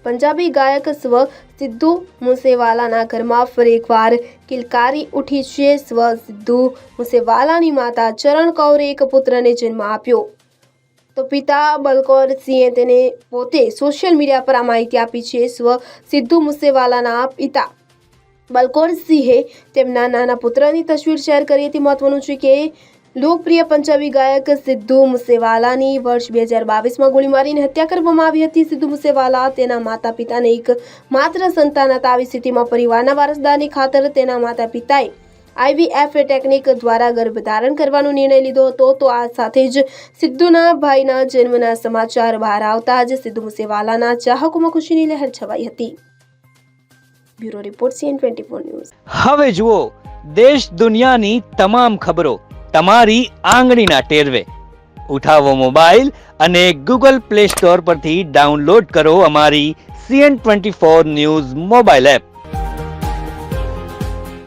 પંજાબી ગાયક સ્વ સિદ્ધુ મૂસેવાલાના ઘરમાં ફરી એકવાર કિલકારી ઉઠી છે. સ્વ સિદ્ધુ મૂસેવાલાની માતા ચરણ કૌરે એક પુત્રને જન્મ આપ્યો તો પિતા બલકૌર સિંહે તેને પોતે સોશિયલ મીડિયા પર આ માહિતી આપી છે. સ્વ સિદ્ધુ મૂસેવાલાના પિતા બલકૌર સિંહે તેમના નાના પુત્રની તસવીર શેર કરી હતી. મહત્વનું છે કે લોકપ્રિય પંજાબી ગાયક સિદ્ધુ મૂસેવાલાની વર્ષ 2022માં ગોળી મારીને હત્યા કરવામાં આવી હતી. સિદ્ધુ મૂસેવાલા તેના માતા પિતાને એક માત્ર સંતાન હતા. આવી સ્થિતિમાં પરિવારના વારસદારની ખાતર તેના માતા પિતાએ IVF ટેકનિક દ્વારા ગર્ભ ધારણ કરવાનો નિર્ણય લીધો હતો. તો આ સાથે જ સિદ્ધુના ભાઈના જન્મના સમાચાર બહાર આવતા જ સિદ્ધુ મૂસેવાલાના ચાહકોમાં ખુશીની લહેર છવાઈ હતી. Bureau report CN24 news. હવે જુઓ દેશ દુનિયાની તમામ ખબરો તમારી આંગળીના ટેરવે. ઉઠાવો મોબાઈલ અને Google Play Store પરથી ડાઉનલોડ કરો અમારી CN24 ન્યૂઝ મોબાઈલ એપ.